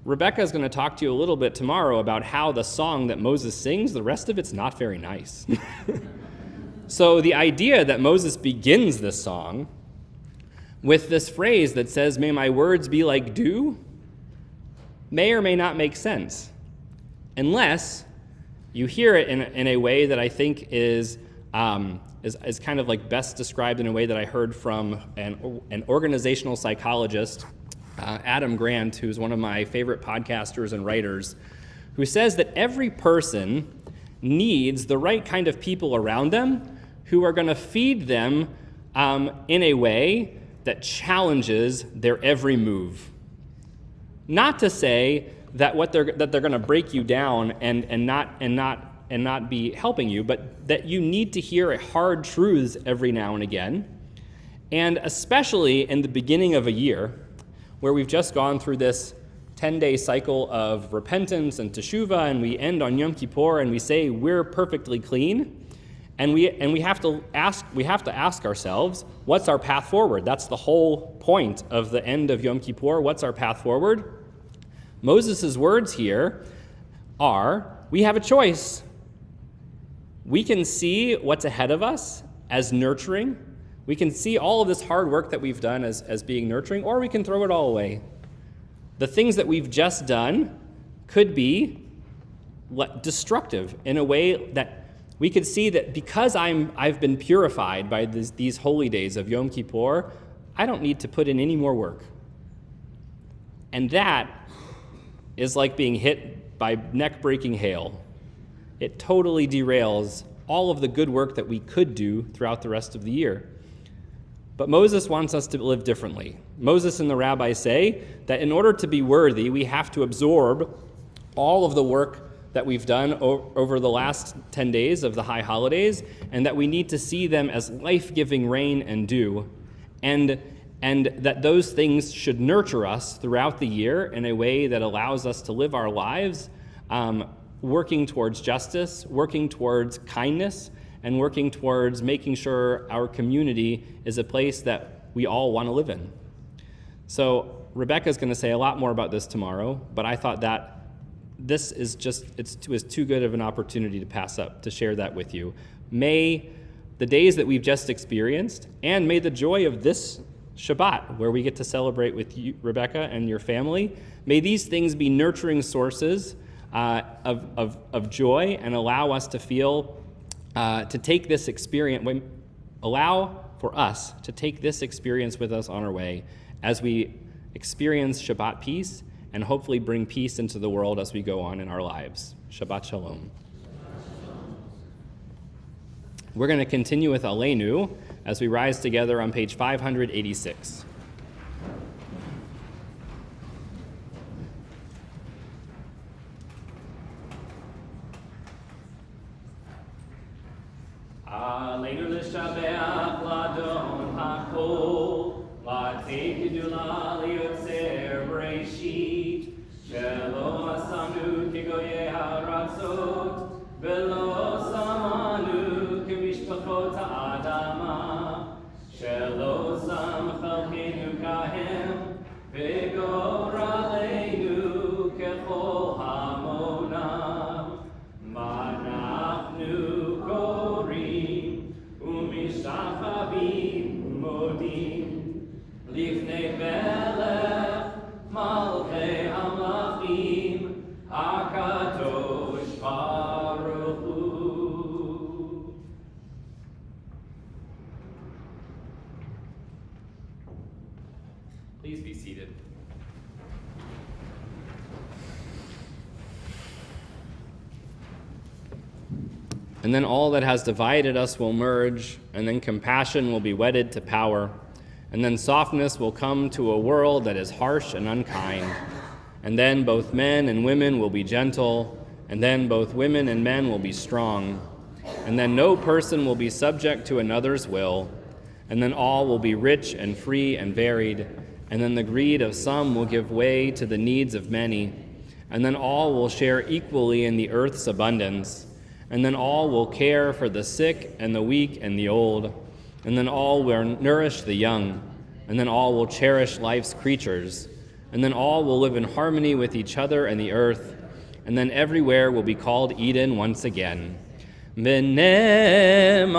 Rebecca is going to talk to you a little bit tomorrow about how the song that Moses sings, the rest of it's not very nice. So the idea that Moses begins this song with this phrase that says, may my words be like dew, may or may not make sense, unless you hear it in a way that I think is kind of like best described in a way that I heard from an organizational psychologist, Adam Grant, who's one of my favorite podcasters and writers, who says that every person needs the right kind of people around them who are going to feed them in a way that challenges their every move. Not to say that they're going to break you down and not be helping you, but that you need to hear hard truths every now and again. And especially in the beginning of a year, where we've just gone through this 10-day cycle of repentance and teshuvah, and we end on Yom Kippur, and we say we're perfectly clean, and we have to ask ourselves, what's our path forward? That's the whole point of the end of Yom Kippur. What's our path forward? Moses' words here are, we have a choice. We can see what's ahead of us as nurturing. We can see all of this hard work that we've done as being nurturing, or we can throw it all away. The things that we've just done could be destructive in a way that we could see that because I've been purified by these holy days of Yom Kippur, I don't need to put in any more work. And that is like being hit by neck-breaking hail. It totally derails all of the good work that we could do throughout the rest of the year. But Moses wants us to live differently. Moses and the rabbis say that in order to be worthy, we have to absorb all of the work that we've done over the last 10 days of the high holidays, and that we need to see them as life-giving rain and dew, and that those things should nurture us throughout the year in a way that allows us to live our lives working towards justice, working towards kindness, and working towards making sure our community is a place that we all want to live in. So Rebecca's going to say a lot more about this tomorrow, but I thought that this is just, it was too good of an opportunity to pass up, to share that with you. May the days that we've just experienced, and may the joy of this Shabbat, where we get to celebrate with you, Rebecca, and your family, may these things be nurturing sources of joy and allow us to feel, to take this experience, allow for us to take this experience with us on our way as we experience Shabbat peace and hopefully bring peace into the world as we go on in our lives. Shabbat Shalom. We're going to continue with Aleinu as we rise together on page 586. Aleinu l'shabeach l'adon hakol, l'atei gedula liyotzer b'reishit, shelo asamnu kegoyei haratzot, velo samanu kemishpachot ha'adama, shelo sam chalkenu kahem, v'gor aleinu kechol hamonam, manachnu korim, u'mishachavim modim, lifnei melech, malchei hamlachim, hakadosh baruch hu. Please be seated. And then all that has divided us will merge, and then compassion will be wedded to power, and then softness will come to a world that is harsh and unkind. And then both men and women will be gentle, and then both women and men will be strong. And then no person will be subject to another's will, and then all will be rich and free and varied, and then the greed of some will give way to the needs of many, and then all will share equally in the earth's abundance, and then all will care for the sick and the weak and the old, and then all will nourish the young, and then all will cherish life's creatures, and then all will live in harmony with each other and the earth, and then everywhere will be called Eden once again. V'nemar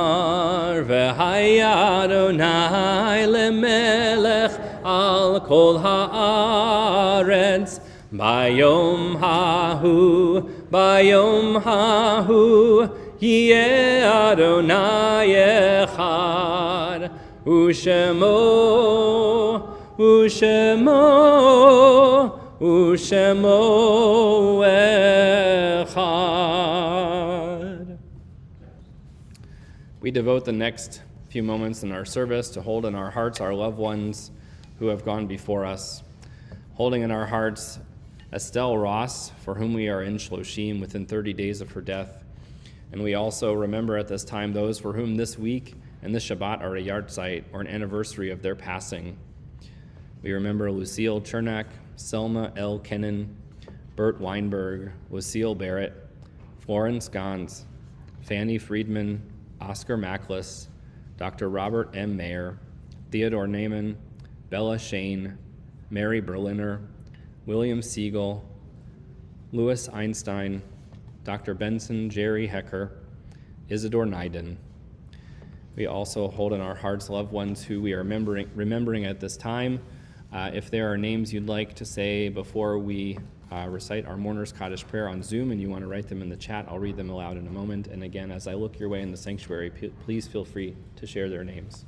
v'haya Adonai lemelech al kol haaretz bayom hahu yeh Adonai echad u'shemo echad. We devote the next few moments in our service to hold in our hearts our loved ones who have gone before us, holding in our hearts Estelle Ross, for whom we are in Shloshim within 30 days of her death. And we also remember at this time those for whom this week and this Shabbat are a yahrzeit or an anniversary of their passing. We remember Lucille Chernak, Selma L. Kennan, Bert Weinberg, Lucille Barrett, Florence Gans, Fanny Friedman, Oscar Mackless, Dr. Robert M. Mayer, Theodore Naiman, Bella Shane, Mary Berliner, William Siegel, Louis Einstein, Dr. Benson Jerry Hecker, Isidore Neiden. We also hold in our hearts loved ones who we are remembering at this time. If there are names you'd like to say before we recite our Mourner's Kaddish prayer on Zoom and you want to write them in the chat, I'll read them aloud in a moment. And again, as I look your way in the sanctuary, please feel free to share their names.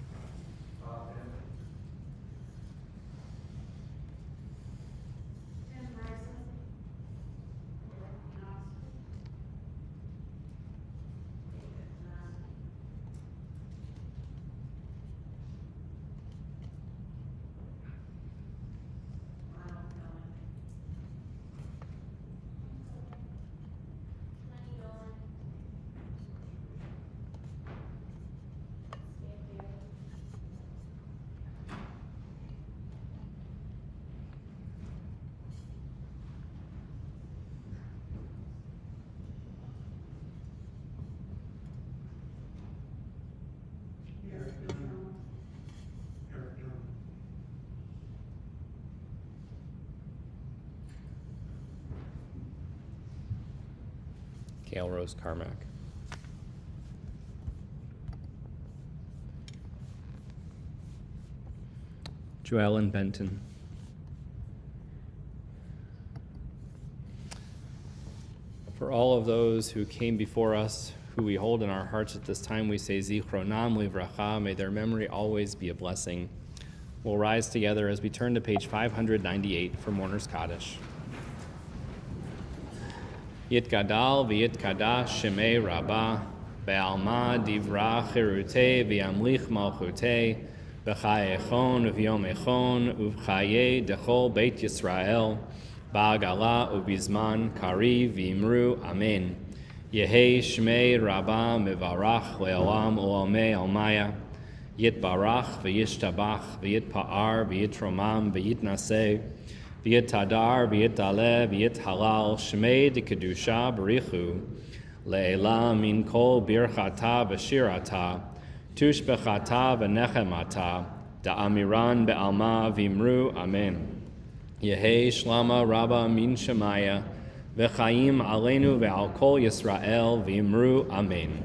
Gail Rose Carmack. Joellen Benton. For all of those who came before us, who we hold in our hearts at this time, we say, Zichronam livracha, may their memory always be a blessing. We'll rise together as we turn to page 598 for Mourner's Kaddish. Yitgadal v'yitkadash shemei rabbah, be'alma divra chirutei v'yamlich malchutei, b'chayechon v'yom echon uv'chaye dechol beit Yisrael, ba'agala ubizman kari v'imru amen. Yehei shmei rabbah mevarach le'olam u'amei almaya, yitbarach v'yishtabach v'yitpa'ar v'yitromam v'yitnaseh, v'yitadar v'yitale v'yithalal shmei d'kedusha b'richu, le'ela min kol birchata v'shirata, tushbechata v'nechemata, da'amiran be'alma v'imru amen. Yehei shlama rabba min shemaya, v'chaim aleinu ve'al kol Yisrael v'imru amen.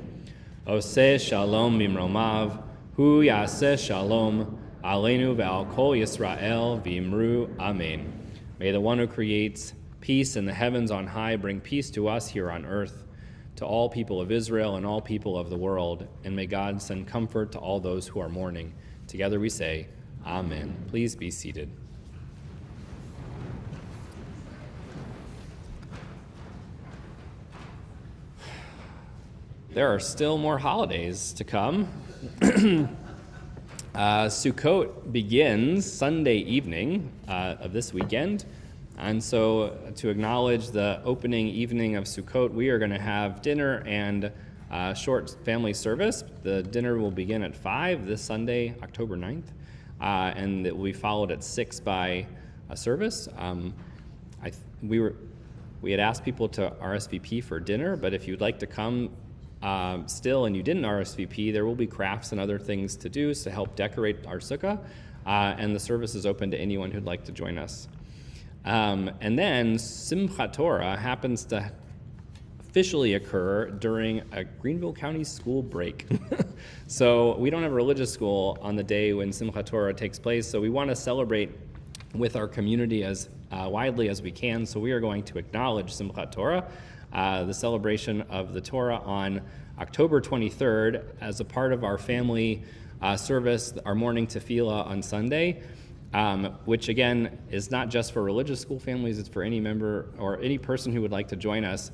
Oseh shalom mimromav, hu yaseh shalom, aleinu ve'al kol Yisrael v'imru amen. May the one who creates peace in the heavens on high bring peace to us here on earth, to all people of Israel and all people of the world, and may God send comfort to all those who are mourning. Together we say, Amen. Please be seated. There are still more holidays to come. Sukkot begins Sunday evening of this weekend. And so to acknowledge the opening evening of Sukkot, we are going to have dinner and short family service. The dinner will begin at 5 this Sunday, October 9th, and it will be followed at 6 by a service. We had asked people to RSVP for dinner, but if you'd like to come still and you didn't RSVP, there will be crafts and other things to do to help decorate our sukkah, and the service is open to anyone who'd like to join us. And then Simchat Torah happens to officially occur during a Greenville County school break. So we don't have a religious school on the day when Simchat Torah takes place, so we want to celebrate with our community as widely as we can. So we are going to acknowledge Simchat Torah, the celebration of the Torah, on October 23rd as a part of our family service, our morning tefillah on Sunday, which again is not just for religious school families, it's for any member or any person who would like to join us.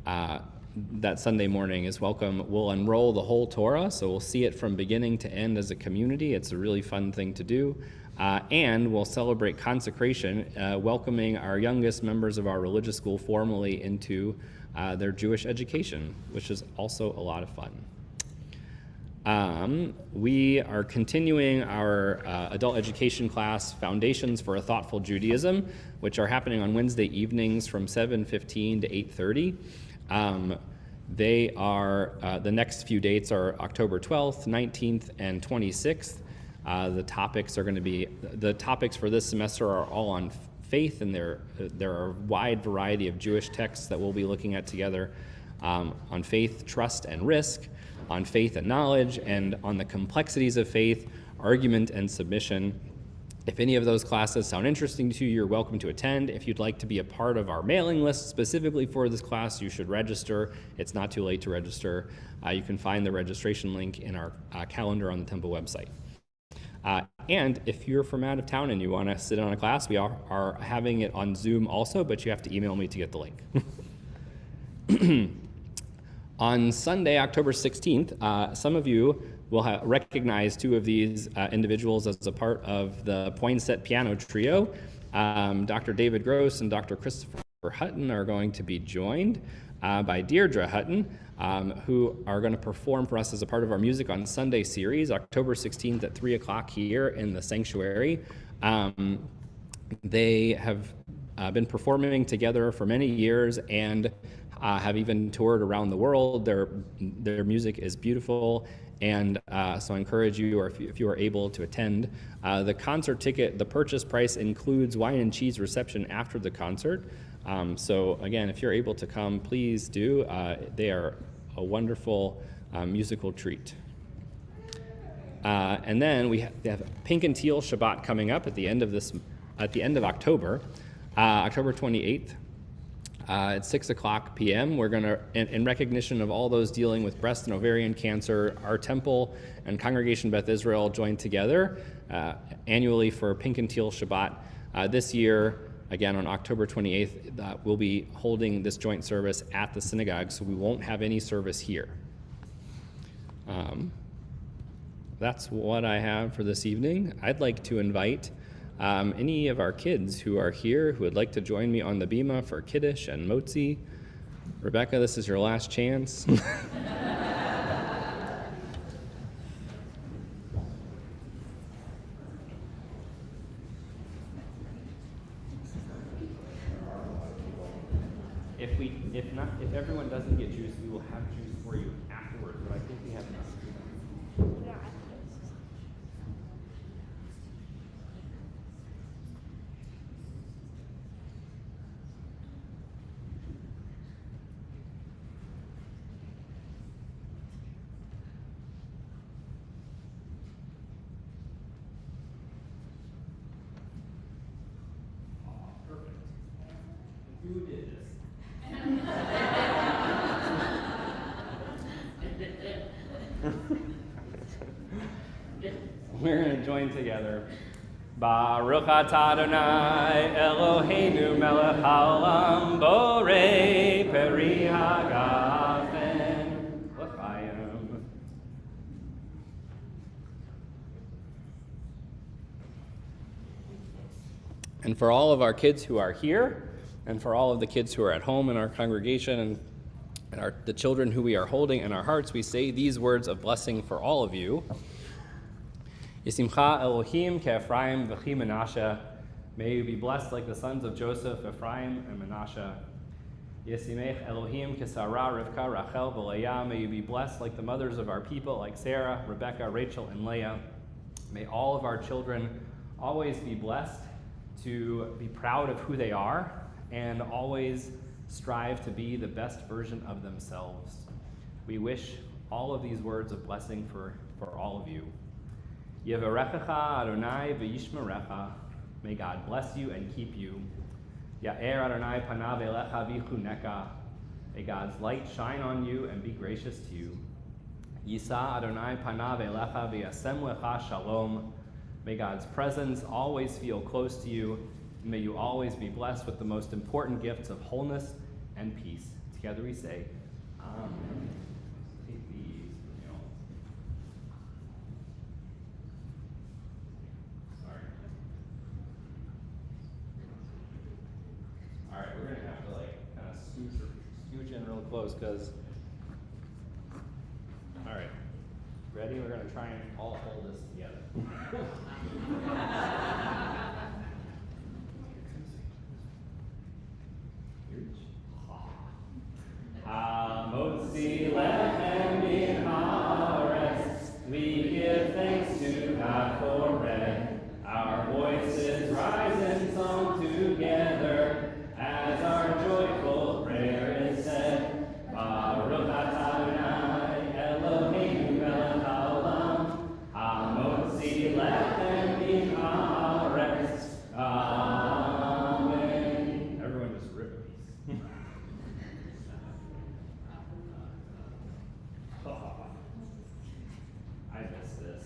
That Sunday morning is welcome. We'll unroll the whole Torah, so we'll see it from beginning to end as a community. It's a really fun thing to do. And we'll celebrate consecration, welcoming our youngest members of our religious school formally into their Jewish education, which is also a lot of fun. We are continuing our adult education class, Foundations for a Thoughtful Judaism, which are happening on Wednesday evenings from 7:15 to 8:30. They are, the next few dates are October 12th, 19th, and 26th. The topics for this semester are all on faith, and there are a wide variety of Jewish texts that we'll be looking at together, on faith, trust, and risk, on faith and knowledge, and on the complexities of faith, argument, and submission. If any of those classes sound interesting to you, you're welcome to attend. If you'd like to be a part of our mailing list specifically for this class, you should register. It's not too late to register. You can find the registration link in our calendar on the Temple website. And if you're from out of town and you want to sit on a class, we are having it on Zoom also, but you have to email me to get the link. On Sunday, October 16th, some of you will recognize two of these individuals as a part of the Poinsett Piano Trio. Dr. David Gross and Dr. Christopher Hutton are going to be joined by Deirdre Hutton, who are going to perform for us as a part of our Music on Sunday series, October 16th at 3 o'clock here in the sanctuary. They have been performing together for many years and have even toured around the world. Their music is beautiful, and so I encourage you, or if you are able to attend. The concert ticket, the purchase price includes wine and cheese reception after the concert. So again, if you're able to come, please do. They are a wonderful musical treat. And then they have Pink and Teal Shabbat coming up at the end of October, October 28th. At 6 o'clock p.m., we're going to, in recognition of all those dealing with breast and ovarian cancer, our temple and Congregation Beth Israel joined together annually for Pink and Teal Shabbat. This year, again on October 28th, we'll be holding this joint service at the synagogue, so we won't have any service here. That's what I have for this evening. I'd like to invite any of our kids who are here who would like to join me on the bima for Kiddush and Motzi. Rebecca, this is your last chance. If everyone doesn't get juice, we will have juice for you afterwards, but I think we have enough. Who did this? We're going to join together. Baruch atah Adonai Eloheinu melech haolam borei peri hagafen l'chaim. And for all of our kids who are here, and for all of the kids who are at home in our congregation, and the children who we are holding in our hearts, we say these words of blessing for all of you. Yisimcha Elohim ke'Ephraim v'chi Menashe. May you be blessed like the sons of Joseph, Ephraim and Menashe. Yisimech Elohim ke'Sarah, Rivka, Rachel, v'Leah. May you be blessed like the mothers of our people, like Sarah, Rebecca, Rachel, and Leah. May all of our children always be blessed to be proud of who they are and always strive to be the best version of themselves. We wish all of these words of blessing for all of you. Yevarechecha Adonai v'yishmerecha. May God bless you and keep you. Ya'er Adonai panav elecha v'chuneka. May God's light shine on you and be gracious to you. Yisa Adonai panav elecha v'yasem lecha shalom. May God's presence always feel close to you. May you always be blessed with the most important gifts of wholeness and peace. Together we say, Amen. Take these. Sorry. All right, we're going to have to kind of scooch in real close because, all right, ready? We're going to try and all hold this together. Motzi lechem min haaretz. We give thanks to God for bread. Our voices rise in song together as our joyful prayer is said. Baruch atah Adonai Eloheinu melech haolam. Motzi lechem min haaretz. Amen. Everyone just rip a piece. I missed this.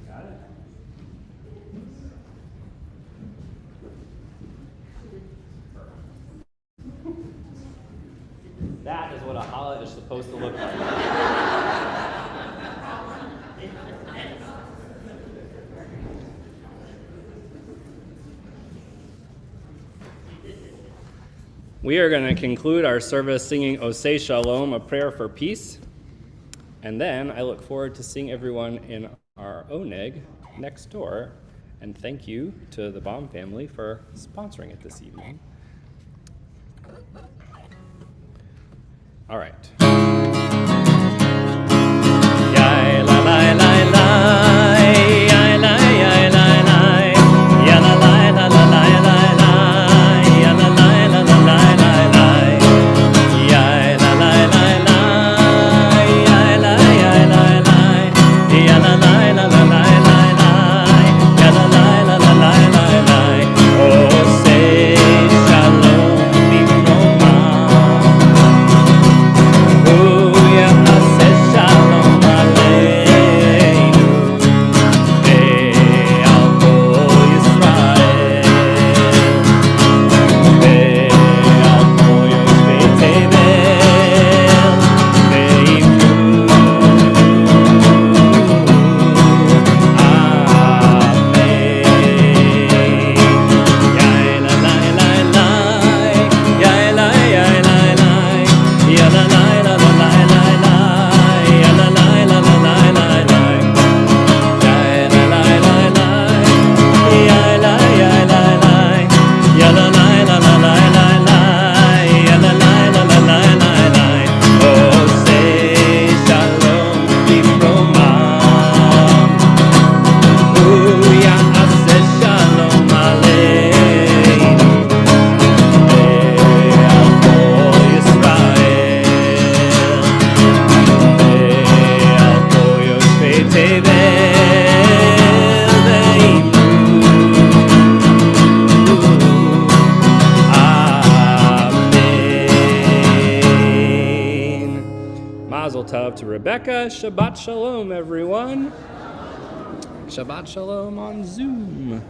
Got it? That is what a challah is supposed to look like. We are going to conclude our service singing Osei Shalom, a prayer for peace. And then I look forward to seeing everyone in our Oneg next door. And thank you to the Baum family for sponsoring it this evening. All right. Yai la la la la, yai la la la la, ya la la la la la. Rebecca. Shabbat Shalom, everyone. Shabbat Shalom on Zoom.